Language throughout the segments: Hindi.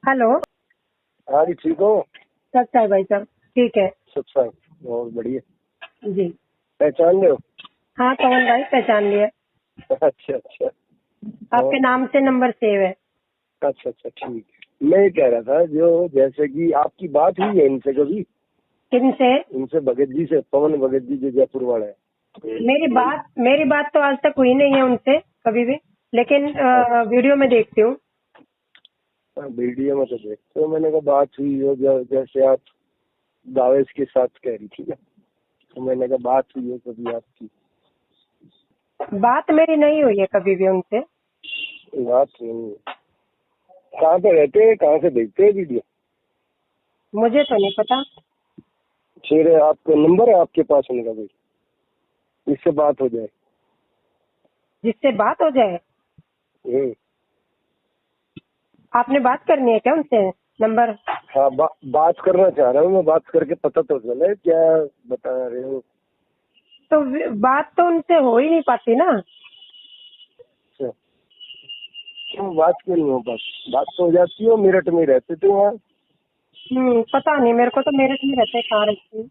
हेलो। हाँ जी, ठीक हो? सच्चा है भाई साहब, ठीक है अच्छा, बहुत बढ़िया। जी। पहचान रहे हो? हाँ पवन भाई पहचान लिया, अच्छा अच्छा। आपके नाम से नंबर सेव है। अच्छा अच्छा, ठीक है। मैं ये कह रहा था, जो जैसे कि आपकी बात हुई है इनसे कभी? किनसे? इनसे भगत जी से, पवन भगत जी जो जयपुर वाले हैं। मेरी बात तो आज तक हुई नहीं है उनसे कभी भी, लेकिन वीडियो में देखती हूँ। वीडियो में तो देखते हो, मैंने कहा बात हुई हो जैसे आप दावेश के साथ कह रही थी ना, तो मैंने कहा बात हुई हो कभी आपकी? बात मेरी नहीं हुई है कभी भी उनसे। बात नहीं। कहाँ पे रहते हैं, कहाँ से देखते हैं वीडियो? मुझे तो नहीं पता। फिर आपका नंबर है आपके पास उनका कोई, इससे बात हो जाए? जिससे बात हो जाए? हम्म। आपने बात करनी है क्या उनसे? नंबर? हाँ, बात करना चाह रहा हूँ मैं, बात करके पता तो चले क्या बता रहे हो। तो बात तो उनसे हो ही नहीं पाती ना। अच्छा, क्यों बात क्यों नहीं हो पाती? बात तो हो जाती हो, मेरठ में रहते थे वहाँ। पता नहीं, मेरे को तो मेरठ में रहते, कहाँ रहते हैं।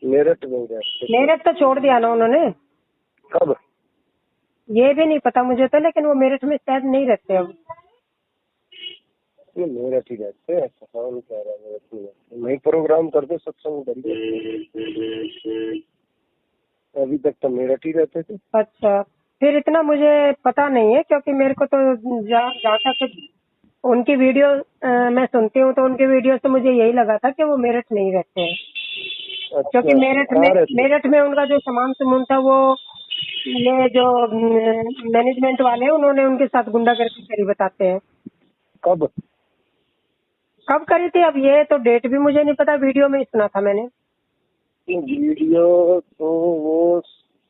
मेरठ में रहते थे। मेरठ तो छोड़ दिया ना उन्होंने। कब? ये भी नहीं पता मुझे तो, लेकिन वो मेरठ में शायद नहीं रहते अब। ये मेरठ ही रहते हैं, ऐसा कौन कह रहा है मेरठ में रहते? वही प्रोग्राम करते, सत्संग करिए। अभी तक तो मेरठ ही रहते थे। अच्छा, फिर इतना मुझे पता नहीं है, क्योंकि मेरे को तो जहाँ तक उनकी वीडियो मैं सुनती हूँ, तो उनकी वीडियो से मुझे यही लगा था कि वो मेरठ नहीं रहते हैं। अच्छा, क्योंकि कहाँ रहते? मेरठ में उनका जो सामान सुमून था, वो ये जो मैनेजमेंट वाले हैं, उन्होंने उनके साथ गुंडागर्दी करी बताते हैं। कब? कब करी थी अब ये तो डेट भी मुझे नहीं पता, वीडियो में ही सुना था मैंने। वीडियो तो वो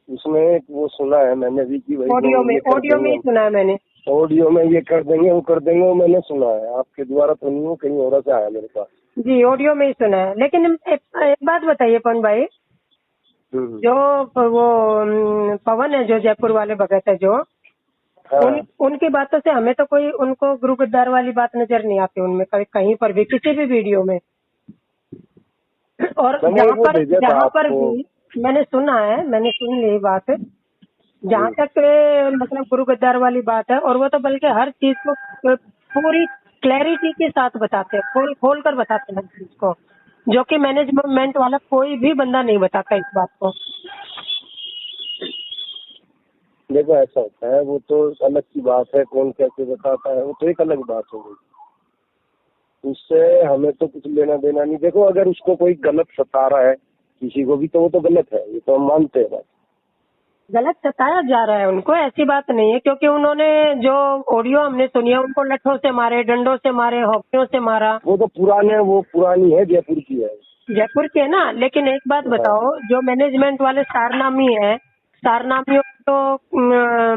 उसमें वो सुना है मैंने भी कि भाई वो ये कर ऑडियो में देंगे, ही सुना है मैंने। ऑडियो में ये कर देंगे वो कर देंगे, वो मैंने सुना है। आपके द्वारा तो नहीं हो, कहीं और से आया मेरे पास। जी, ऑडियो में ही सुना है। लेकिन एक बात बताइए पवन भाई, जो वो पवन है, जो जयपुर वाले भगत है, जो हाँ। उनकी बातों से हमें तो कोई उनको गुरु गद्दार वाली बात नजर नहीं आती उनमें, कहीं पर भी, किसी भी वीडियो में। और मैंने वो भेजा था जहाँ पर आपको। भी मैंने सुना है, मैंने सुन ली बात, जहाँ तक मतलब गुरु गद्दार वाली बात है, और वो तो बल्कि हर चीज को पूरी क्लैरिटी के साथ बताते हैं, खोल खोल कर बताते हैं हर चीज को, जो कि मैनेजमेंट वाला कोई भी बंदा नहीं बताता इस बात को। देखो ऐसा होता है, वो तो अलग की बात है, कौन कैसे बताता है वो तो एक अलग बात हो गई, उससे हमें तो कुछ लेना देना नहीं। देखो अगर उसको कोई गलत सता रहा है किसी को भी, तो वो तो गलत है, ये तो हम मानते हैं बात। गलत सताया जा रहा है उनको, ऐसी बात नहीं है, क्योंकि उन्होंने जो ऑडियो हमने सुनी है, उनको लठों से मारे, डंडों से मारे, हॉकियों से मारा। वो तो पुरानी है, जयपुर की है। जयपुर के ना, लेकिन एक बात बताओ, जो मैनेजमेंट वाले सारनामी है, सारनामियों तो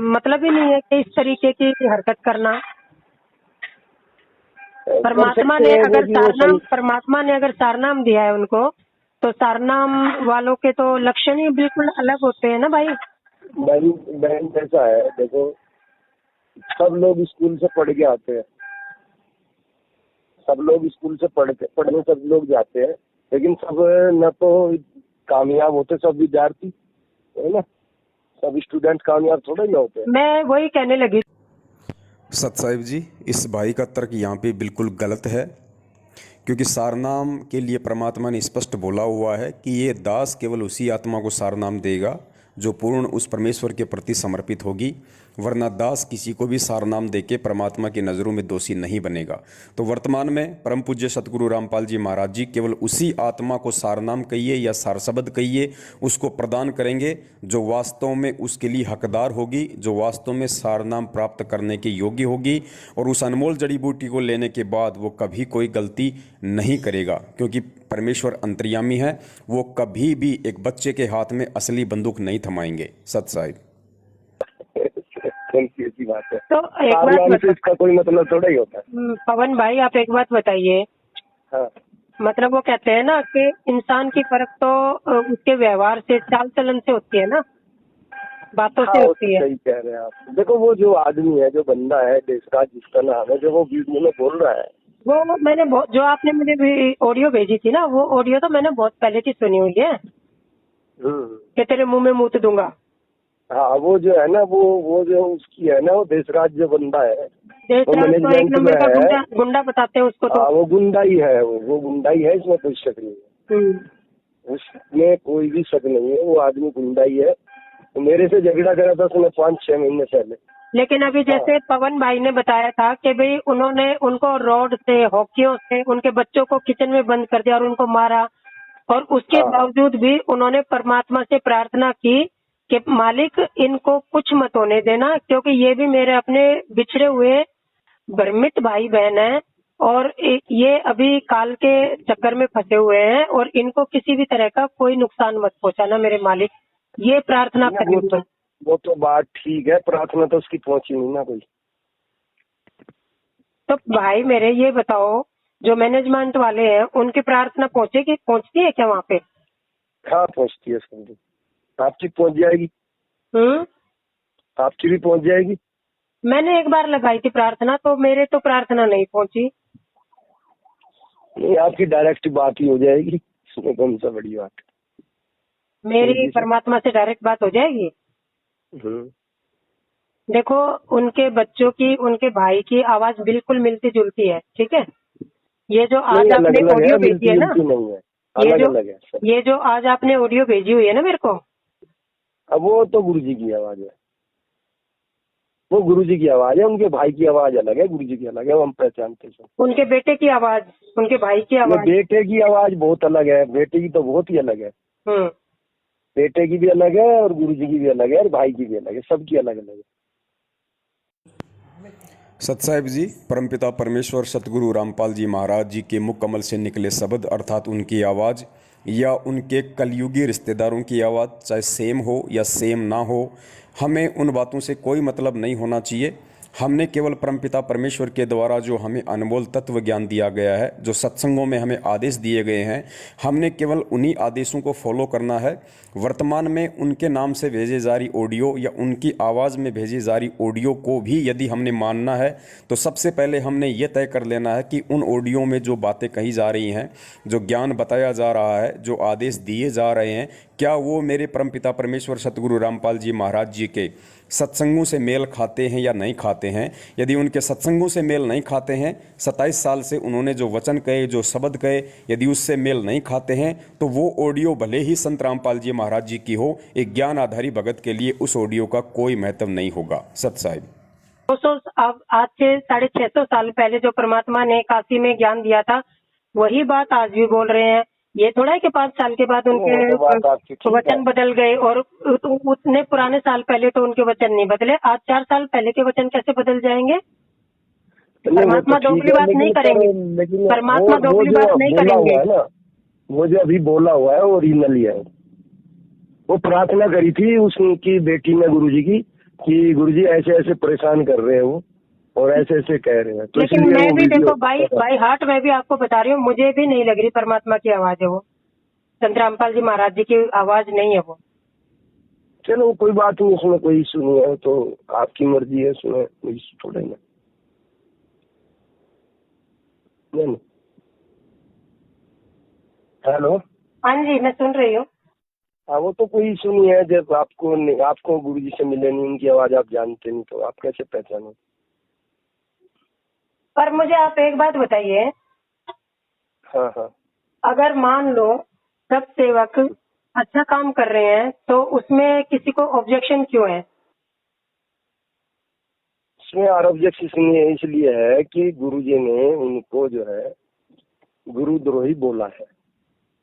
मतलब ही नहीं है कि इस तरीके की हरकत करना। परमात्मा ने अगर सारनाम दिया है उनको, तो सारनाम वालों के तो लक्षण ही बिल्कुल अलग होते हैं ना भाई। बहन ऐसा है, देखो सब लोग स्कूल से पढ़ के आते हैं, सब लोग स्कूल से पढ़ने सब लोग जाते हैं, लेकिन सब न तो कामयाब होते, सब विद्यार्थी है ना, सब स्टूडेंट कामयाब थोड़ा ही होते हैं। मैं वही कहने लगी। सतसाहिब जी, इस भाई का तर्क यहाँ पे बिल्कुल गलत है, क्योंकि सारनाम के लिए परमात्मा ने स्पष्ट बोला हुआ है कि ये दास केवल उसी आत्मा को सारनाम देगा जो पूर्ण उस परमेश्वर के प्रति समर्पित होगी, वरना दास किसी को भी सारनाम देके परमात्मा की नज़रों में दोषी नहीं बनेगा। तो वर्तमान में परम पूज्य सतगुरु रामपाल जी महाराज जी केवल उसी आत्मा को सारनाम कहिए या सारशब्द कहिए, उसको प्रदान करेंगे जो वास्तव में उसके लिए हकदार होगी, जो वास्तव में सारनाम प्राप्त करने के योग्य होगी, और उस अनमोल जड़ी बूटी को लेने के बाद वो कभी कोई गलती नहीं करेगा, क्योंकि परमेश्वर अंतर्यामी है। वो कभी भी एक बच्चे के हाथ में असली बंदूक नहीं थमाएंगे। सत साहिब, ऐसी बात है। तो एक बात इसका कोई मतलब थोड़ा ही होता है। पवन भाई, आप एक बात बताइए। हाँ। मतलब वो कहते हैं ना कि इंसान की परख तो उसके व्यवहार से, चाल चलन से होती है ना, बातों से होती है। सही कह रहे हैं आप। देखो वो जो आदमी है, जो बंदा है देश का, जिसका नाम है, जो वो वीडियो में बोल रहा है, वो मैंने जो आपने मुझे भी ऑडियो भेजी थी ना, वो ऑडियो तो मैंने बहुत पहले की सुनी हुई है कि तेरे मुंह में मूत दूंगा। हाँ, वो जो है ना, वो जो उसकी है ना, वो देशराज जो बंदा है, वो देशराज तो एक मैनेजमेंट में नंबर का है। गुंडा बताते हैं उसको तो। हाँ, वो गुंडा ही है, वो गुंडा ही है, इसमें कोई शक नहीं है। उसमें कोई भी शक नहीं है, वो आदमी गुंडा ही है। तो मेरे से झगड़ा करा था उसने 5-6 महीने पहले। लेकिन अभी जैसे पवन भाई ने बताया था कि भाई उन्होंने उनको रॉड से, हॉकियों से उनके बच्चों को किचन में बंद कर दिया और उनको मारा, और उसके हाँ, बावजूद भी उन्होंने परमात्मा से प्रार्थना की कि मालिक इनको कुछ मत होने देना, क्योंकि ये भी मेरे अपने बिछड़े हुए भ्रमित भाई बहन हैं और ये अभी काल के चक्कर में फंसे हुए हैं, और इनको किसी भी तरह का कोई नुकसान मत पहुंचाना मेरे मालिक, ये प्रार्थना करी हुई है। वो तो बात ठीक है, प्रार्थना तो उसकी पहुंची नहीं ना कोई। तो भाई मेरे ये बताओ, जो मैनेजमेंट वाले हैं उनकी प्रार्थना पहुंचती है क्या वहाँ पे? हाँ, पहुंचती है समझो, आपकी पहुंच जाएगी, आपकी भी पहुंच जाएगी। मैंने एक बार लगाई थी प्रार्थना, तो मेरे तो प्रार्थना नहीं पहुंची। नहीं, आपकी डायरेक्ट बात ही हो जाएगी, इसमें कौन सा बड़ी बात है। मेरी परमात्मा से डायरेक्ट बात हो जाएगी। देखो, उनके बच्चों की, उनके भाई की आवाज बिल्कुल मिलती जुलती है, ठीक है। ये जो आज नहीं, अलग आपने अलग ऑडियो है, भेजी मिलती है ना, जुलती नहीं है, ये अलग जो अलग है सब। ये जो आज आपने ऑडियो भेजी हुई है ना मेरे को, अब वो तो गुरुजी की आवाज है, वो गुरुजी की आवाज है, उनके भाई की आवाज अलग है, गुरुजी की अलग है, वो हम पहचानते हैं। उनके बेटे की आवाज, उनके भाई की आवाज। बेटे की आवाज बहुत अलग है, बेटे की तो बहुत ही अलग है। बेटे की भी अलग है और गुरुजी की भी अलग है और भाई की भी अलग है, सबकी अलग अलग है। सतसाहिब जी, परमपिता परमेश्वर सतगुरु रामपाल जी महाराज जी के मुख कमल से निकले शब्द अर्थात उनकी आवाज़ या उनके कलयुगी रिश्तेदारों की आवाज़, चाहे सेम हो या सेम ना हो, हमें उन बातों से कोई मतलब नहीं होना चाहिए। हमने केवल परमपिता परमेश्वर के द्वारा जो हमें अनमोल तत्व ज्ञान दिया गया है, जो सत्संगों में हमें आदेश दिए गए हैं, हमने केवल उन्हीं आदेशों को फॉलो करना है। वर्तमान में उनके नाम से भेजे जा रही ऑडियो या उनकी आवाज़ में भेजी जा रही ऑडियो को भी यदि हमने मानना है तो सबसे पहले हमने ये तय कर लेना है कि उन ऑडियो में जो बातें कही जा रही हैं, जो ज्ञान बताया जा रहा है, जो आदेश दिए जा रहे हैं, क्या वो मेरे परमपिता परमेश्वर सतगुरु रामपाल जी महाराज जी के सत्संगों से मेल खाते हैं या नहीं खाते हैं। यदि उनके सत्संगों से मेल नहीं खाते हैं, 27 साल से उन्होंने जो वचन कहे, जो शब्द कहे, यदि उससे मेल नहीं खाते हैं, तो वो ऑडियो भले ही संत रामपाल जी महाराज जी की हो, एक ज्ञान आधारी भगत के लिए उस ऑडियो का कोई महत्व नहीं होगा। सत साहिब, 200 अब आज से 650 साल पहले जो परमात्मा ने काशी में ज्ञान दिया था, वही बात आज भी बोल रहे हैं। ये थोड़ा है कि 5 साल के बाद उनके वचन बदल गए, और उतने पुराने साल पहले तो उनके वचन नहीं बदले। आज 4 साल पहले के वचन कैसे बदल जाएंगे? परमात्मा दोगली बात नहीं करेंगे, परमात्मा दोगली बात नहीं करेंगे ना। वो जो अभी बोला हुआ है वो ओरिजिनल ही है। वो प्रार्थना करी थी उसकी बेटी ने गुरुजी की कि गुरुजी ऐसे ऐसे परेशान कर रहे हैं वो, और ऐसे ऐसे कह रहे हैं। तो लेकिन मैं भी देखो बाई हार्ट मैं भी आपको बता रही हूँ, मुझे भी नहीं लग रही परमात्मा की आवाज है वो, संत रामपाल जी महाराज जी की आवाज नहीं है वो। चलो कोई बात नहीं, उसमें कोई इशू नहीं है, तो आपकी मर्जी है, उसमें कोई इशू थोड़ा ही ना। हेलो, हाँ जी, मैं सुन रही हूँ। हाँ, वो तो कोई इशू नहीं है। जब आपको गुरुजी से मिले नहीं, उनकी आवाज आप जानते नहीं, तो आप कैसे पहचानो? पर मुझे आप एक बात बताइए। हाँ, अगर मान लो सब सेवक अच्छा काम कर रहे हैं, तो उसमें किसी को ऑब्जेक्शन क्यों है? इसमें ऑब्जेक्शन इसलिए है कि गुरुजी ने उनको जो है गुरुद्रोही बोला है।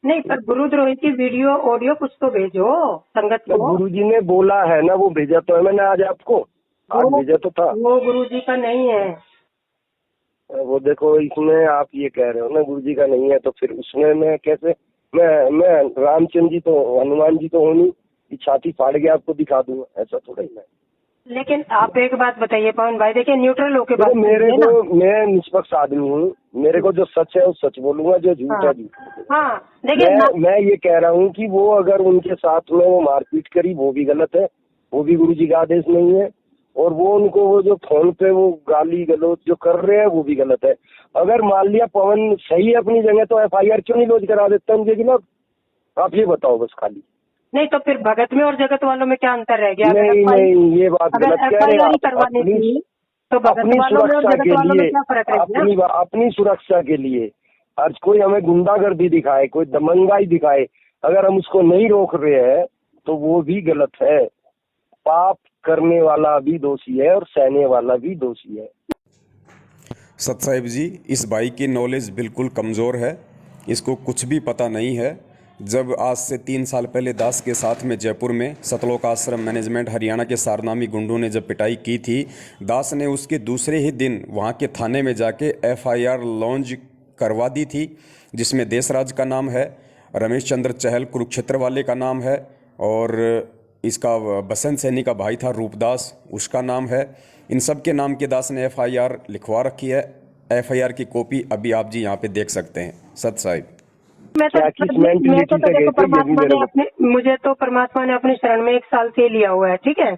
नहीं, पर गुरुद्रोही की वीडियो ऑडियो कुछ तो भेजो संगत को। गुरुजी ने बोला है ना, वो भेजा तो है मैंने आज आपको, आज भेजा तो था। वो गुरुजी का नहीं है। वो देखो, इसमें आप ये कह रहे हो ना गुरुजी का नहीं है, तो फिर उसमें मैं कैसे, मैं रामचंद्र जी तो, हनुमान जी तो होनी कि छाती फाड़ के आपको दिखा दूंगा, ऐसा थोड़ा ही है। लेकिन आप एक बात बताइए पवन भाई, देखिए न्यूट्रल होके बात मेरे को, मैं निष्पक्ष आदमी हूँ, मेरे को जो सच है वो सच बोलूंगा, जो झूठ है झूठ। हाँ, देखिए मैं ये कह रहा हूँ कि वो अगर उनके साथ में वो मारपीट करी, वो भी गलत है, वो भी गुरुजी का आदेश नहीं है। और वो उनको वो जो फोन पे वो गाली गलौज जो कर रहे हैं वो भी गलत है। अगर मान लिया पवन सही है अपनी जगह तो FIR क्यों नहीं लॉन्च करा देता उनके खिलाफ? आप ये बताओ बस खाली। नहीं तो फिर भगत में और जगत वालों में क्या अंतर रह गया? नहीं नहीं, ये बात अगर गलत कह रहे हैं FIR ही आप। करवानी थी तो भगत अपनी वालों में और सुरक्षा जगत के वालों में लिए, क्या फर्क रह गया? अपनी सुरक्षा के लिए आज कोई हमें गुंडागर्दी दिखाए, कोई दमंगाई दिखाए, अगर हम उसको नहीं रोक रहे हैं तो वो भी गलत है। पाप करने वाला भी दोषी है और सहने वाला भी दोषी है। सत साहिब जी, इस भाई की नॉलेज बिल्कुल कमज़ोर है, इसको कुछ भी पता नहीं है। जब आज से 3 साल पहले दास के साथ में जयपुर में सतलोक आश्रम मैनेजमेंट हरियाणा के सारनामी गुंडों ने जब पिटाई की थी, दास ने उसके दूसरे ही दिन वहाँ के थाने में जाके FIR लॉन्च करवा दी थी, जिसमें देशराज का नाम है, रमेश चंद्र चहल कुरुक्षेत्र वाले का नाम है, और इसका बसंत सैनी का भाई था रूपदास, उसका नाम है। इन सब के नाम के दास ने FIR लिखवा रखी है। FIR की कॉपी अभी आप जी यहाँ पे देख सकते हैं। सत साहिब, मुझे तो परमात्मा ने अपनी शरण में 1 साल से लिया हुआ है, ठीक है।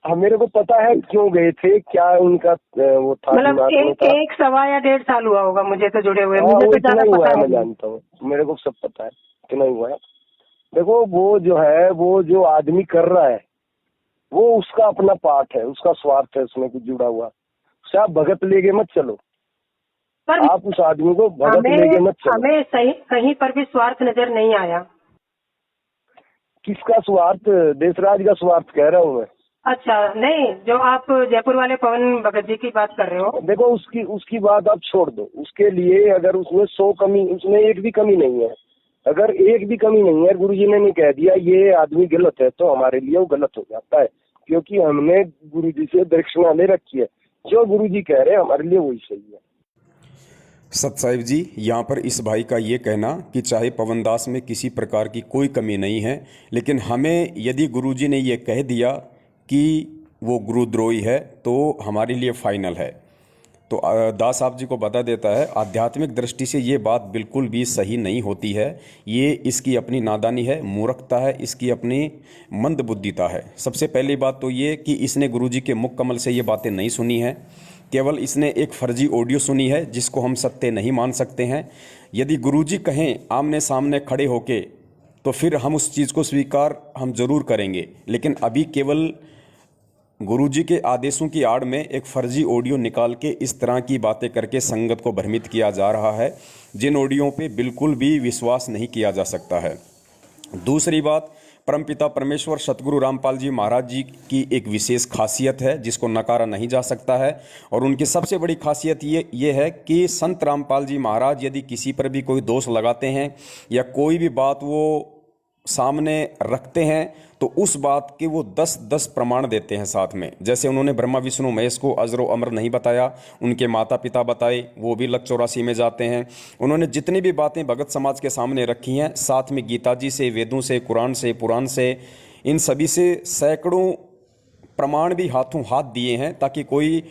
हाँ, मेरे को पता है क्यों गए थे, क्या उनका वो था, मतलब एक 1.25 या 1.5 साल हुआ होगा मुझे तो जुड़े हुए। मुझे तो इतना ही हुआ है, मैं जानता हूँ, मेरे को सब पता है, इतना ही हुआ है। देखो वो जो है, वो जो आदमी कर रहा है वो उसका अपना पार्ट है, उसका स्वार्थ है उसमें कुछ जुड़ा हुआ। उससे आप भगत लेके मत चलो, पर आप उस आदमी को भगत लेके मत चलो। हमें सही कहीं पर भी स्वार्थ नजर नहीं आया। किसका स्वार्थ? देशराज का स्वार्थ कह रहा हूँ मैं। अच्छा, नहीं, जो आप जयपुर वाले पवन भगत जी की बात कर रहे हो, देखो उसकी बात आप छोड़ दो। उसके लिए अगर उसमें 100 कमी, उसमें एक भी कमी नहीं है, अगर एक भी कमी नहीं है, गुरुजी ने नहीं कह दिया ये आदमी गलत है, तो हमारे लिए वो गलत हो जाता है, क्योंकि हमने गुरुजी से दक्षिणा ले रखी है। जो गुरुजी कह रहे हैं हमारे लिए वही सही है। सत साहिब जी, यहाँ पर इस भाई का ये कहना कि चाहे पवन दास में किसी प्रकार की कोई कमी नहीं है, लेकिन हमें यदि गुरुजी ने ये कह दिया कि वो गुरुद्रोही है तो हमारे लिए फाइनल है। तो दास साहब जी को बता देता है, आध्यात्मिक दृष्टि से ये बात बिल्कुल भी सही नहीं होती है। ये इसकी अपनी नादानी है, मूर्खता है, इसकी अपनी मंदबुद्धिता है। सबसे पहली बात तो ये कि इसने गुरुजी के मुख कमल से ये बातें नहीं सुनी है, केवल इसने एक फर्जी ऑडियो सुनी है जिसको हम सत्य नहीं मान सकते हैं। यदि गुरुजी कहें आमने सामने खड़े होके तो फिर हम उस चीज़ को स्वीकार हम जरूर करेंगे, लेकिन अभी केवल गुरुजी के आदेशों की आड़ में एक फर्जी ऑडियो निकाल के इस तरह की बातें करके संगत को भ्रमित किया जा रहा है, जिन ऑडियो पे बिल्कुल भी विश्वास नहीं किया जा सकता है। दूसरी बात, परमपिता परमेश्वर सतगुरु रामपाल जी महाराज जी की एक विशेष खासियत है जिसको नकारा नहीं जा सकता है, और उनकी सबसे बड़ी खासियत ये है कि संत रामपाल जी महाराज यदि किसी पर भी कोई दोष लगाते हैं या कोई भी बात वो सामने रखते हैं तो उस बात के वो 10-10 प्रमाण देते हैं साथ में। जैसे उन्होंने ब्रह्मा विष्णु महेश को अजरो अमर नहीं बताया, उनके माता पिता बताए, वो भी लक 84 में जाते हैं। उन्होंने जितनी भी बातें भगत समाज के सामने रखी हैं, साथ में गीता जी से, वेदों से, कुरान से, पुराण से, इन सभी से सैकड़ों प्रमाण भी हाथों हाथ दिए हैं ताकि कोई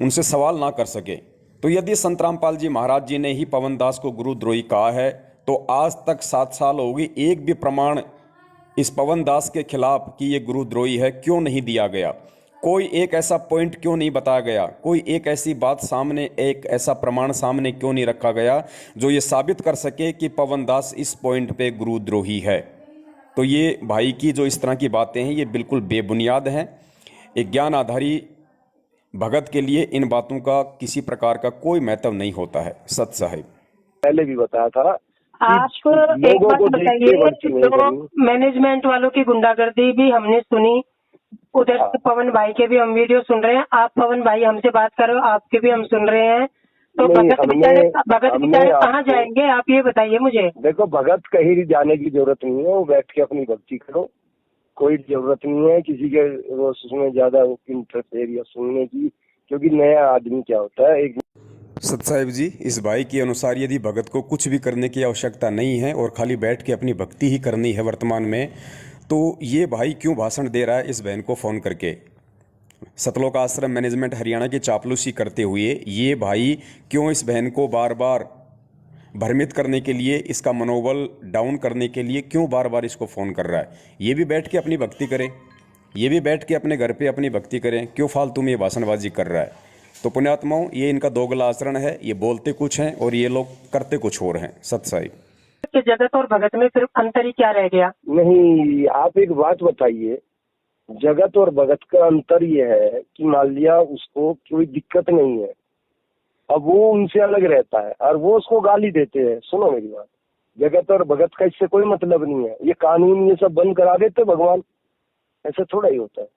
उनसे सवाल ना कर सके। तो यदि संत रामपाल जी महाराज जी ने ही पवन दास को गुरुद्रोही कहा है तो आज तक 7 साल हो गए, एक भी प्रमाण इस पवन दास के खिलाफ कि ये गुरुद्रोही है क्यों नहीं दिया गया? कोई एक ऐसा पॉइंट क्यों नहीं बताया गया? कोई एक ऐसी बात सामने, एक ऐसा प्रमाण सामने क्यों नहीं रखा गया जो ये साबित कर सके कि पवन दास इस पॉइंट पे गुरुद्रोही है? तो ये भाई की जो इस तरह की बातें हैं ये बिल्कुल बेबुनियाद हैं। एक ज्ञान आधारी भगत के लिए इन बातों का किसी प्रकार का कोई महत्व नहीं होता है। सत साहिब, पहले भी बताया था। आप एक बात बताइए, तो मैनेजमेंट वालों की गुंडागर्दी भी हमने सुनी, उधर से पवन भाई के भी हम वीडियो सुन रहे हैं, आप पवन भाई हमसे बात कर रहे हो, आपके भी हम सुन रहे हैं। तो भगत बेचारे कहाँ जाएंगे आप ये बताइए मुझे। देखो, भगत कहीं जाने की जरूरत नहीं है, वो बैठ के अपनी भक्ति करो, कोई जरूरत नहीं है किसी के उसमें ज्यादा इंटरफेयर या सुनने की, क्योंकि नया आदमी क्या होता है। एक सत साहिब जी, इस भाई के अनुसार यदि भगत को कुछ भी करने की आवश्यकता नहीं है और खाली बैठ के अपनी भक्ति ही करनी है वर्तमान में, तो ये भाई क्यों भाषण दे रहा है इस बहन को फ़ोन करके? सतलोक आश्रम मैनेजमेंट हरियाणा की चापलूसी करते हुए ये भाई क्यों इस बहन को बार बार भ्रमित करने के लिए, इसका मनोबल डाउन करने के लिए क्यों बार बार इसको फ़ोन कर रहा है? ये भी बैठ के अपनी भक्ति करे, ये भी बैठ के अपने घर पे अपनी भक्ति करें, क्यों फालतू में ये भाषणबाजी कर रहा है। तो पुण्यात्माओं, ये इनका दोगला आचरण है, ये बोलते कुछ हैं और ये लोग करते कुछ और हैं। सत साहिब कि जगत और भगत में फिर अंतर ही क्या रह गया? नहीं, आप एक बात बताइए, जगत और भगत का अंतर ये है कि मान लिया उसको कोई दिक्कत नहीं है, अब वो उनसे अलग रहता है और वो उसको गाली देते हैं। सुनो मेरी बात, जगत और भगत का इससे कोई मतलब नहीं है। ये कानून ये सब बंद करा देते भगवान, ऐसा थोड़ा ही होता है।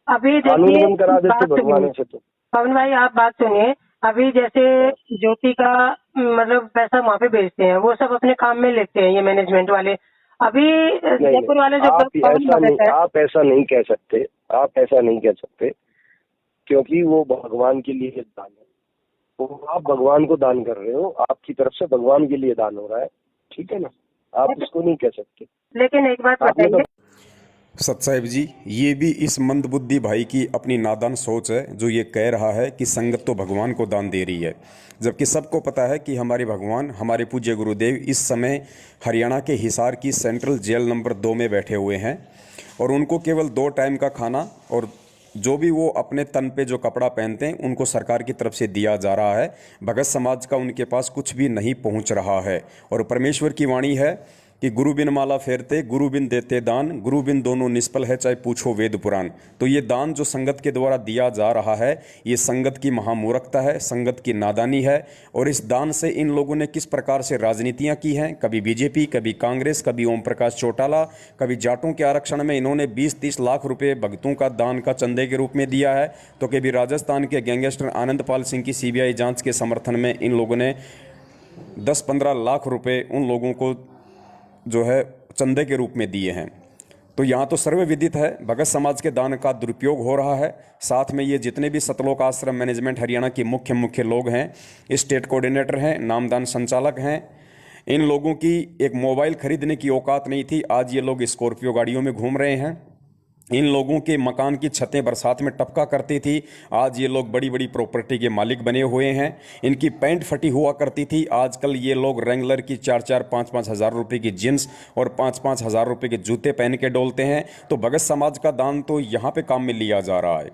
अभी कानून देखिए, बंद करा देते बात भगवान, सुनिए ऐसे तो। पवन भाई, आप बात सुनिए। अभी जैसे ज्योति का मतलब पैसा वहाँ पे भेजते हैं, वो सब अपने काम में लेते हैं ये मैनेजमेंट वाले। अभी जयपुर वाले जो पवन भगत है, आप ऐसा नहीं कह सकते, आप ऐसा नहीं कह सकते, क्योंकि वो भगवान के लिए दान है। तो आप भगवान को दान कर रहे हो, आपकी तरफ से भगवान के लिए दान हो रहा है, ठीक है ना, आप उसको नहीं कह सकते। लेकिन एक बात आपने बताइए, सत साहिब जी, ये भी इस मंदबुद्धि भाई की अपनी नादान सोच है जो ये कह रहा है कि संगत तो भगवान को दान दे रही है, जबकि सबको पता है कि हमारे भगवान, हमारे पूज्य गुरुदेव इस समय हरियाणा के हिसार की सेंट्रल जेल नंबर 2 में बैठे हुए हैं और उनको केवल 2 टाइम का खाना और जो भी वो अपने तन पे जो कपड़ा पहनते हैं उनको सरकार की तरफ से दिया जा रहा है। भगत समाज का उनके पास कुछ भी नहीं पहुंच रहा है। और परमेश्वर की वाणी है कि गुरु बिन माला फेरते, गुरु बिन देते दान, गुरु बिन दोनों निष्फल है, चाहे पूछो वेद पुराण। तो ये दान जो संगत के द्वारा दिया जा रहा है, ये संगत की महामूर्खता है, संगत की नादानी है। और इस दान से इन लोगों ने किस प्रकार से राजनीतियां की हैं, कभी बीजेपी, कभी कांग्रेस, कभी ओम प्रकाश चौटाला, कभी जाटों के आरक्षण में इन्होंने 20-30 लाख रुपए भक्तों का दान का चंदे के रूप में दिया है। तो कभी राजस्थान के गैंगस्टर आनंदपाल सिंह की सीबीआई जांच के समर्थन में इन लोगों ने 10-15 लाख रुपए उन लोगों को जो है चंदे के रूप में दिए हैं। तो यहाँ तो सर्वविदित है भगत समाज के दान का दुरुपयोग हो रहा है। साथ में ये जितने भी सतलोक आश्रम मैनेजमेंट हरियाणा के मुख्य लोग हैं, स्टेट कोऑर्डिनेटर हैं, नामदान संचालक हैं, इन लोगों की एक मोबाइल खरीदने की औकात नहीं थी, आज ये लोग स्कॉर्पियो गाड़ियों में घूम रहे हैं। इन लोगों के मकान की छतें बरसात में टपका करती थी, आज ये लोग बड़ी बड़ी प्रॉपर्टी के मालिक बने हुए हैं। इनकी पैंट फटी हुआ करती थी, आजकल ये लोग रेंगलर की 4-5 हज़ार रुपये की जींस और 5-5 हज़ार रुपये के जूते पहन के डोलते हैं। तो भगत समाज का दान तो यहाँ पे काम में लिया जा रहा है।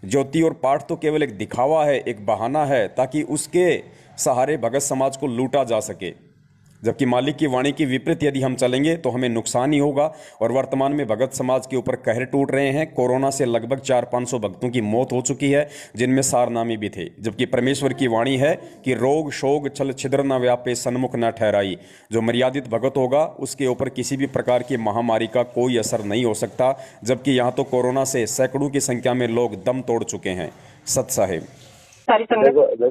ज्योति और पाठ तो केवल एक दिखावा है, एक बहाना है, ताकि उसके सहारे भगत समाज को लूटा जा सके। जबकि मालिक की वाणी के विपरीत यदि हम चलेंगे तो हमें नुकसान ही होगा। और वर्तमान में भगत समाज के ऊपर कहर टूट रहे हैं। कोरोना से लगभग 400-500 भक्तों की मौत हो चुकी है, जिनमें सारनामी भी थे। जबकि परमेश्वर की वाणी है कि रोग शोग छल छिद्र न व्यापे, सन्मुख न ठहराई। जो मर्यादित भगत होगा उसके ऊपर किसी भी प्रकार की महामारी का कोई असर नहीं हो सकता। जबकि यहाँ तो कोरोना से सैकड़ों की संख्या में लोग दम तोड़ चुके हैं। सत साहिब, सारी संगत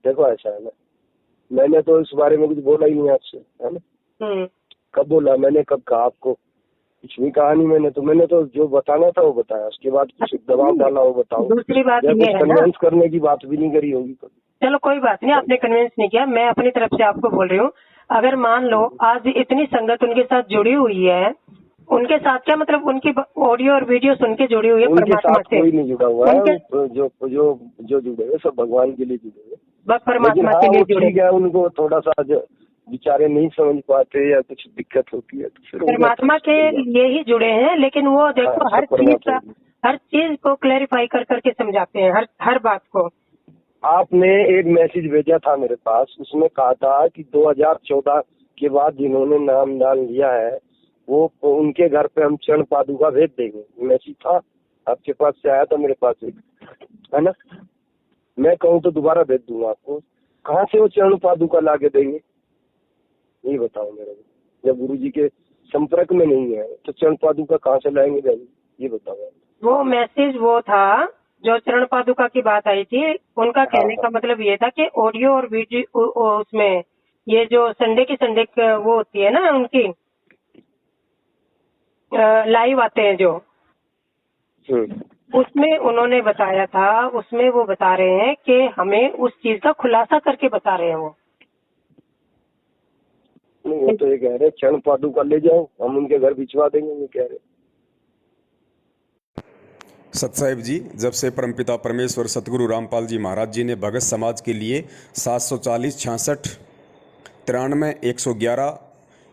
देखो ऐसा है ना, मैंने तो इस बारे में कुछ बोला ही नहीं आपसे, है ना। कब बोला मैंने, कब कहा आपको? कुछ भी कहा नहीं मैंने तो जो बताना था वो बताया, उसके बाद कुछ दबाव डाला वो बताओ। दूसरी बात ये है ना, कन्विंस करने की बात भी नहीं करी होगी कभी। चलो कोई बात नहीं, आपने कन्विंस नहीं किया, मैं अपनी तरफ से आपको बोल रही हूँ। अगर मान लो आज इतनी संगत उनके साथ जुड़ी हुई है, उनके साथ क्या मतलब, उनकी ऑडियो और वीडियो सुन के जुड़ी हुई है परमात्मा से। कोई नहीं जुड़ा हुआ है, जो जुड़े हुए सब भगवान के लिए जुड़े हुए, बस परमात्मा के लिए जुड़े। ठीक है, उनको थोड़ा सा बेचारे नहीं समझ पाते या कुछ दिक्कत होती है तो फिर परमात्मा के लिए ही जुड़े हैं। लेकिन वो देखो हर चीज को क्लैरिफाई कर करके समझाते हैं, हर बात को। आपने एक मैसेज भेजा था मेरे पास, उसमें कहा था कि 2014 के बाद जिन्होंने नामदान लिया है वो उनके घर पे हम चरण पादुका भेज देंगे। मैसेज था आपके पास से आया था मेरे पास एक, है ना। मैं कहूँ तो दोबारा भेज दूंगा आपको। कहाँ से वो चरण पादुका ला के देंगे ये बताओ मेरे को। जब गुरु जी के संपर्क में नहीं है तो चरण पादुका कहाँ से लाएंगे बहन, ये बताओ। वो मैसेज वो था जो चरण पादुका की बात आई थी, उनका कहने का मतलब ये था कि ऑडियो और वीडियो उसमें ये जो संडे वो होती है ना उनकी लाइव आते हैं जो, उसमें उन्होंने बताया था, उसमें वो बता रहे हैं कि हमें उस चीज का खुलासा करके बता रहे हैं वो। नहीं, वो तो ये कह रहे चरण पादुका ले जाओ, हम उनके घर भिजवा देंगे, ये कह रहे। सत साहिब जी, जब से परमपिता परमेश्वर सतगुरु रामपाल जी महाराज जी ने भगत समाज के लिए 740, 66, 93, 111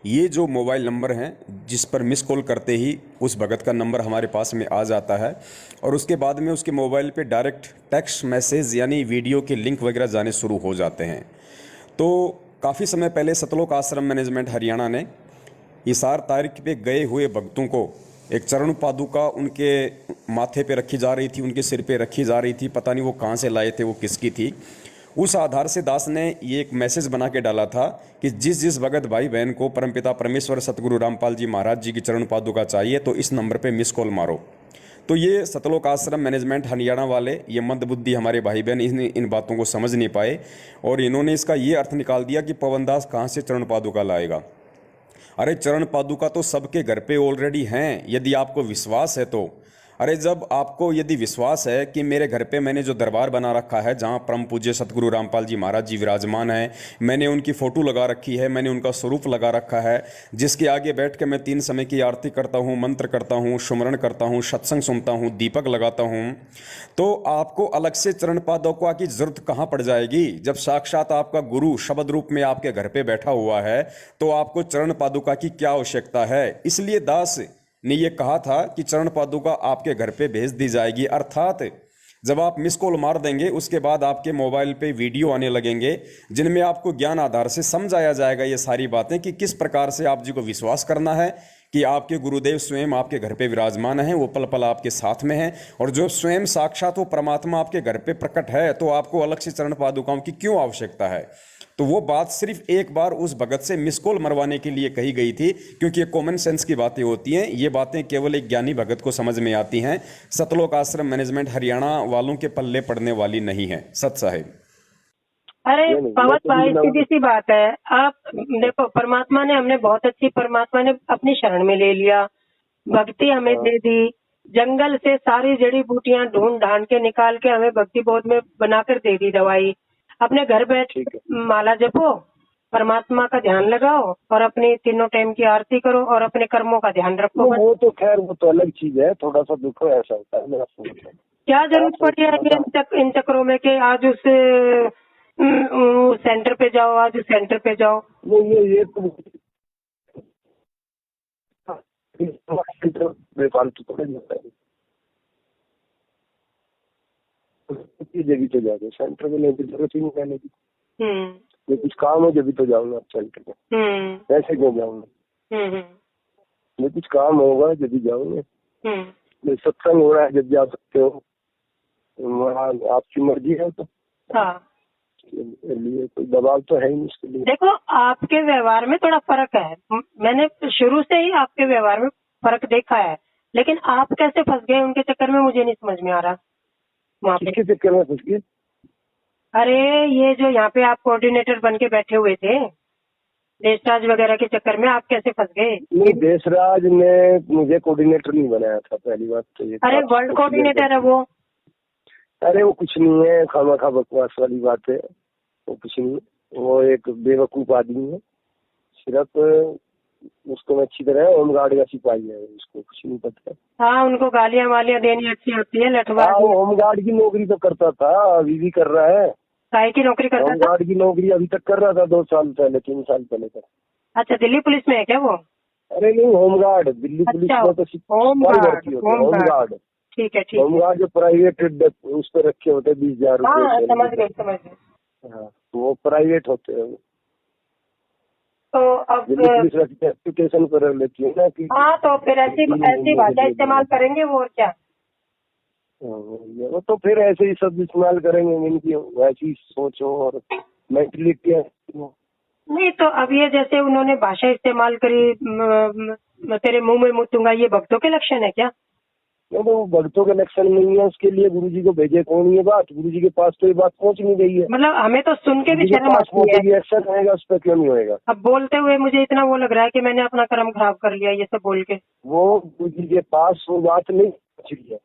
ये जो मोबाइल नंबर हैं जिस पर मिस कॉल करते ही उस भगत का नंबर हमारे पास में आ जाता है और उसके बाद में उसके मोबाइल पे डायरेक्ट टेक्स्ट मैसेज यानी वीडियो के लिंक वगैरह जाने शुरू हो जाते हैं। तो काफ़ी समय पहले सतलोक आश्रम मैनेजमेंट हरियाणा ने इसार तारीख पे गए हुए भक्तों को एक चरण पादुका उनके माथे पे रखी जा रही थी, उनके सिर पे रखी जा रही थी, पता नहीं वो कहाँ से लाए थे, वो किसकी थी। उस आधार से दास ने ये एक मैसेज बना के डाला था कि जिस जिस भगत भाई बहन को परमपिता परमेश्वर सतगुरु रामपाल जी महाराज जी की चरण पादुका चाहिए तो इस नंबर पे मिस कॉल मारो। तो ये सतलोक आश्रम मैनेजमेंट हरियाणा वाले ये मंदबुद्धि हमारे भाई बहन इन बातों को समझ नहीं पाए और इन्होंने इसका ये अर्थ निकाल दिया कि पवन दास कहाँ से चरण पादुका लाएगा। अरे चरण पादुका तो सबके घर पे ऑलरेडी हैं, यदि आपको विश्वास है तो। अरे जब आपको यदि विश्वास है कि मेरे घर पे मैंने जो दरबार बना रखा है जहाँ परम पूज्य सतगुरु रामपाल जी महाराज जी विराजमान हैं, मैंने उनकी फ़ोटो लगा रखी है, मैंने उनका स्वरूप लगा रखा है, जिसके आगे बैठ के मैं 3 समय की आरती करता हूँ, मंत्र करता हूँ, सुमरण करता हूँ, सत्संग सुनता हूँ, दीपक लगाता हूँ, तो आपको अलग से चरण पादुका की जरूरत कहाँ पड़ जाएगी। जब साक्षात आपका गुरु शब्द रूप में आपके घर पे बैठा हुआ है तो आपको चरण पादुका की क्या आवश्यकता है। इसलिए दास ने ये कहा था कि चरण पादुका आपके घर पे भेज दी जाएगी, अर्थात जब आप मिस कॉल मार देंगे उसके बाद आपके मोबाइल पे वीडियो आने लगेंगे जिनमें आपको ज्ञान आधार से समझाया जाएगा ये सारी बातें कि किस प्रकार से आप जी को विश्वास करना है कि आपके गुरुदेव स्वयं आपके घर पे विराजमान हैं, वो पल पल आपके साथ में हैं और जो स्वयं साक्षात वो परमात्मा आपके घर पे प्रकट है तो आपको अलग से चरण पादुकाओं की क्यों आवश्यकता है। तो वो बात सिर्फ एक बार उस भगत से मिस कॉल मरवाने के लिए कही गई थी, क्योंकि ये कॉमन सेंस की बातें होती हैं, ये बातें केवल एक ज्ञानी भगत को समझ में आती हैं। सतलोक आश्रम मैनेजमेंट हरियाणा वालों के पल्ले पड़ने वाली नहीं है। सत साहिब। अरे पवन भाई, सीधी सी बात है। आप देखो, परमात्मा ने हमने बहुत अच्छी, परमात्मा ने अपनी शरण में ले लिया, भक्ति हमें दे दी, जंगल से सारी जड़ी बूटियां ढूंढ ढांड के निकाल के हमें भक्ति बोध में बनाकर दे दी दवाई। अपने घर बैठ माला जपो, परमात्मा का ध्यान लगाओ और अपनी तीनों टाइम की आरती करो और अपने कर्मों का ध्यान रखो। वो तो खैर वो तो अलग चीज है, थोड़ा सा दुख ऐसा होता है मेरा। क्या जरूरत पड़ी है इन चक्रों में कि आज उस सेंटर पे जाओ, आज उस सेंटर पे जाओ। ये तो बेफालतू तो नहीं होता है। जब तो जाओगे सेंटर में, नहीं तो जरूरत ही नहीं जाने की। ये कुछ काम है जब तो जाऊंगा सेंटर में, ऐसे क्यों जाऊंगा। ये कुछ काम होगा जब भी जाऊंगे। सत्संग हो रहा है जब जा सकते हो, वहाँ आपकी मर्जी है तो। हाँ, लिए कोई दबाव तो है ही नहीं इसके लिए। देखो, आपके व्यवहार में थोड़ा फर्क है, मैंने शुरू से ही आपके व्यवहार में फर्क देखा है, लेकिन आप कैसे फंस गए उनके चक्कर में मुझे नहीं समझ में आ रहा। वहाँ पे किसके चक्कर में फंस गए? अरे ये जो यहाँ पे आप कोऑर्डिनेटर बन के बैठे हुए थे, देशराज वगैरह के चक्कर में आप कैसे फंस गए? नहीं, देशराज ने मुझे कोऑर्डिनेटर नहीं बनाया था, पहली बात तो ये। अरे वर्ल्ड कोऑर्डिनेटर है वो। अरे वो कुछ नहीं है, खामखा बकवास वाली बात है, वो कुछ नहीं। वो एक बेवकूफ आदमी है, सिर्फ उसको अच्छी तरह होमगार्ड का सिपाही है, उसको कुछ नहीं पता। हाँ, उनको गालियां वालियां देनी अच्छी होती है, लठवा। वो होमगार्ड की नौकरी तो करता था, अभी भी कर रहा है। काय की नौकरी करता था? होमगार्ड की नौकरी अभी तक कर रहा था, 2 साल पहले 3 साल पहले तक। अच्छा, दिल्ली पुलिस में है क्या वो? अरे नहीं, होमगार्ड दिल्ली पुलिस में तो होमगार्ड। ठीक है, ठीक। होमगार्ड जो प्राइवेट उस पर रखे होते हैं 20,000 रुपए। समझ गए। हाँ, वो प्राइवेट होते हैं। तो अब पुलिस एप्लीकेशन पर लेती है ना कि। हाँ, तो फिर ऐसी भाषा इस्तेमाल करेंगे वो, और क्या। वो तो फिर ऐसे ही सब इस्तेमाल करेंगे, इनकी वैसी सोच हो और मेंटलिटी है। नहीं तो अब ये जैसे उन्होंने भाषा इस्तेमाल करी, तेरे मुंह में मुतूंगा, ये भक्तों के लक्षण है क्या? नहीं, तो भक्तों के लक्षण नहीं है, उसके लिए गुरुजी को भेजे कौन ये बात, गुरुजी के पास तो ये बात पहुंच नहीं गई है। मतलब हमें तो सुन के भी शर्म आती है। एक्शन आएगा उस पर, क्यों नहीं होएगा? अब बोलते हुए मुझे इतना वो लग रहा है कि मैंने अपना कर्म खराब कर लिया ये सब बोल के। वो गुरुजी के पास वो बात नहीं पहुंच रही है,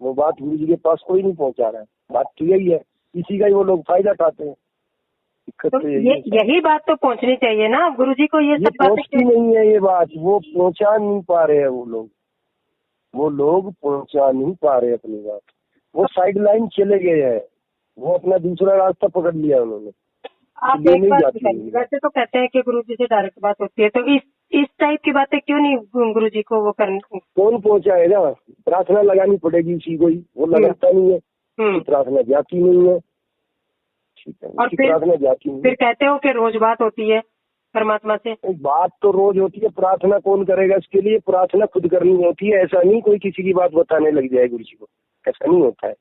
वो बात गुरुजी के पास कोई नहीं पहुंचा रहा है। बात तो यही है, इसी का ही वो लोग फायदा उठाते हैं। तो यही बात तो पहुंचनी चाहिए ना गुरुजी को, ये सब पहुंचती नहीं है ये बात, वो पहुंचा नहीं पा रहे हैं। वो लोग पहुंचा नहीं पा रहे अपनी बात, वो साइड लाइन चले गए हैं, वो अपना दूसरा रास्ता पकड़ लिया उन्होंने। आप एक बात बताइए, वैसे तो कहते हैं कि गुरुजी से डायरेक्ट बात होती है, तो इस टाइप की बातें क्यों नहीं गुरुजी को वो करनी? कौन पहुंचाएगा? प्रार्थना लगानी पड़ेगी उसी को ही, वो लगाता नहीं है, उसकी प्रार्थना जाती नहीं है। ठीक है, और उसकी प्रार्थना जाती नहीं फिर है। कहते हो कि रोज बात होती है परमात्मा से? बात तो रोज होती है, प्रार्थना कौन करेगा? इसके लिए प्रार्थना खुद करनी होती है। ऐसा नहीं कोई किसी की बात बताने लग जाए गुरु जी को, ऐसा नहीं होता है।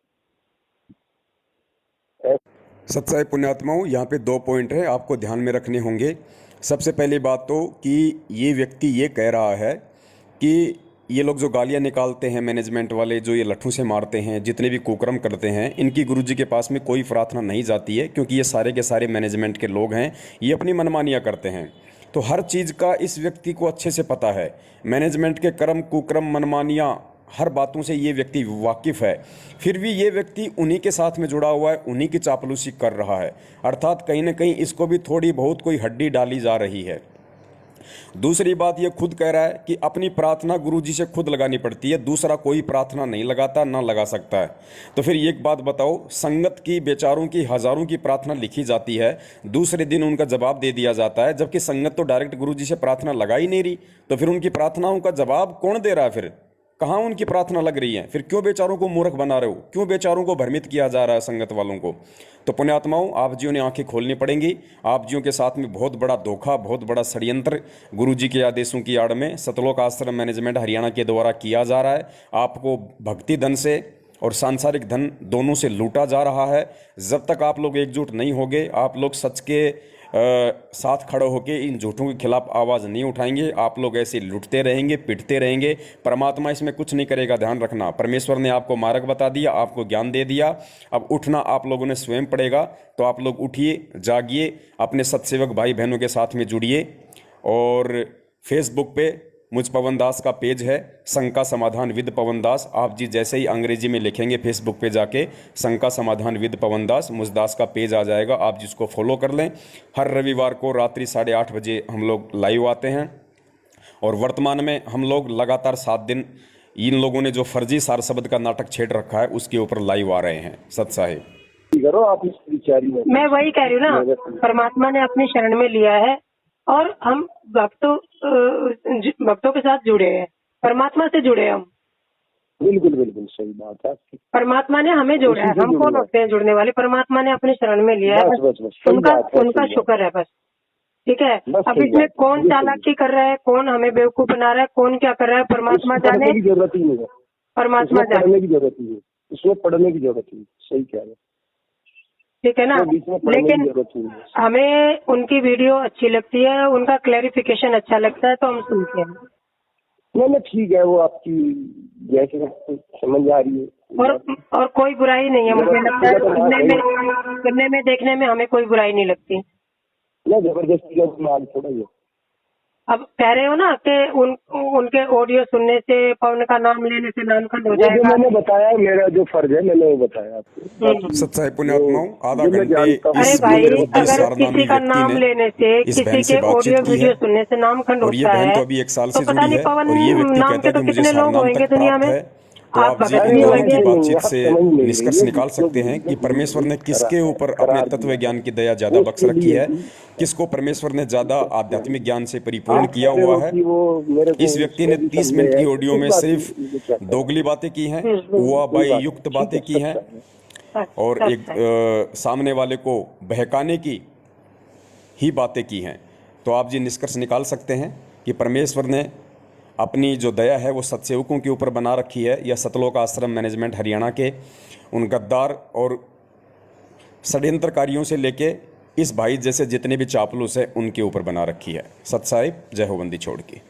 सत्साई पुण्यात्माओं, यहाँ पे 2 पॉइंट हैं आपको ध्यान में रखने होंगे। सबसे पहली बात तो कि ये व्यक्ति ये कह रहा है कि ये लोग जो गालियाँ निकालते हैं मैनेजमेंट वाले, जो ये लट्ठों से मारते हैं, जितने भी कुकर्म करते हैं, इनकी गुरुजी के पास में कोई प्रार्थना नहीं जाती है, क्योंकि ये सारे के सारे मैनेजमेंट के लोग हैं। ये अपनी मनमानियाँ करते हैं। तो हर चीज़ का इस व्यक्ति को अच्छे से पता है। मैनेजमेंट के कर्म कुकर्म मनमानियाँ हर बातों से ये व्यक्ति वाकिफ़ है। फिर भी ये व्यक्ति उन्हीं के साथ में जुड़ा हुआ है, उन्हीं की चापलूसी कर रहा है। अर्थात कहीं ना कहीं इसको भी थोड़ी बहुत कोई हड्डी डाली जा रही है। दूसरी बात, ये खुद कह रहा है कि अपनी प्रार्थना गुरुजी से खुद लगानी पड़ती है, दूसरा कोई प्रार्थना नहीं लगाता, ना लगा सकता है। तो फिर एक बात बताओ, संगत की बेचारों की हज़ारों की प्रार्थना लिखी जाती है, दूसरे दिन उनका जवाब दे दिया जाता है, जबकि संगत तो डायरेक्ट गुरुजी से प्रार्थना लगा ही नहीं रही। तो फिर उनकी प्रार्थनाओं का जवाब कौन दे रहा है? फिर कहाँ उनकी प्रार्थना लग रही है? फिर क्यों बेचारों को मूर्ख बना रहे हो? क्यों बेचारों को भ्रमित किया जा रहा है संगत वालों को? तो पुण्यात्माओं, आप जियों ने आंखें खोलनी पड़ेंगी। आप जियों के साथ में बहुत बड़ा धोखा, बहुत बड़ा षड्यंत्र गुरुजी के आदेशों की आड़ में सतलोक आश्रम मैनेजमेंट हरियाणा के द्वारा किया जा रहा है। आपको भक्ति धन से और सांसारिक धन दोनों से लूटा जा रहा है। जब तक आप लोग एकजुट नहीं होंगे, आप लोग सच के साथ खड़े होकर इन झूठों के खिलाफ आवाज़ नहीं उठाएंगे, आप लोग ऐसे लुटते रहेंगे, पिटते रहेंगे। परमात्मा इसमें कुछ नहीं करेगा, ध्यान रखना। परमेश्वर ने आपको मार्ग बता दिया, आपको ज्ञान दे दिया, अब उठना आप लोगों ने स्वयं पड़ेगा। तो आप लोग उठिए, जागिए, अपने सत्सेवक भाई बहनों के साथ में जुड़िए। और फेसबुक पे मुझ पवन दास का पेज है, शंका समाधान विद पवन दास। आप जी जैसे ही अंग्रेजी में लिखेंगे फेसबुक पे जाके शंका समाधान विद पवन दास, मुझ दास का पेज आ जाएगा, आप जिसको फॉलो कर लें। हर रविवार को रात्रि 8:30 बजे हम लोग लाइव आते हैं। और वर्तमान में हम लोग लगातार 7 दिन इन लोगों ने जो फर्जी सार शब्द का नाटक छेड़ रखा है उसके ऊपर लाइव आ रहे हैं। सत साहिब करो आप इस विचारी में। मैं वही कह रही हूँ ना, परमात्मा ने अपनी शरण में लिया है और हम भक्तों के साथ जुड़े हैं, परमात्मा से जुड़े हैं हम। बिल्कुल बिल्कुल सही बात है। परमात्मा ने हमें जोड़ा है, हम कौन होते हैं जुड़ने वाले? परमात्मा ने अपनी शरण में लिया है, उनका शुक्र है बस। ठीक है, अब इसमें कौन चालाकी कर रहा है, कौन हमें बेवकूफ बना रहा है, कौन क्या कर रहा है, परमात्मा जाने। की जरूरत ही नहीं है, परमात्मा जाने, पढ़ने की जरूरत ही है, इसमें पढ़ने की जरूरत ही। सही कह रहे, ठीक है ना। लेकिन हमें उनकी वीडियो अच्छी लगती है, उनका क्लैरिफिकेशन अच्छा लगता है, तो हम सुनते हैं। नहीं ठीक है, वो आपकी जैसे समझ आ रही है। और कोई बुराई नहीं है, मुझे लगता है सुनने में देखने में हमें कोई बुराई नहीं लगती। ना जबरदस्ती का माल थोड़ा ही। अब कह रहे हो ना कि उनके ऑडियो सुनने से, पवन का नाम लेने से नामखंड हो जाएगा। मैंने बताया, मेरा जो फर्ज है मैंने वो बताया आपको। सत्साई पुण्यात्माओं, आधा घंटे अरे भाई, अगर किसी का नाम लेने से, किसी के ऑडियो वीडियो सुनने से नामखंड होता है, तो पता नहीं पवन नाम के तो कितने लोग होंगे दुनिया में। तो आप जी की बातचीत से निष्कर्ष निकाल सकते हैं कि परमेश्वर ने किसके ऊपर अपने तत्व ज्ञान की दया ज्यादा बख्श रखी है, किसको परमेश्वर ने ज्यादा आध्यात्मिक ज्ञान से परिपूर्ण किया हुआ है। इस व्यक्ति ने 30 मिनट की ऑडियो में सिर्फ दोगली बातें की हैं, हुआ बाई युक्त बातें की हैं, और एक सामने वाले को बहकाने की ही बातें की हैं। तो आप जी निष्कर्ष निकाल सकते हैं कि परमेश्वर ने अपनी जो दया है वो सत्सेवकों के ऊपर बना रखी है, या सतलोक आश्रम मैनेजमेंट हरियाणा के उन गद्दार और षड्यंत्रकारियों से लेके इस भाई जैसे जितने भी चापलूस हैं उनके ऊपर बना रखी है। सत साहिब, जय हो बंदी छोड़ की।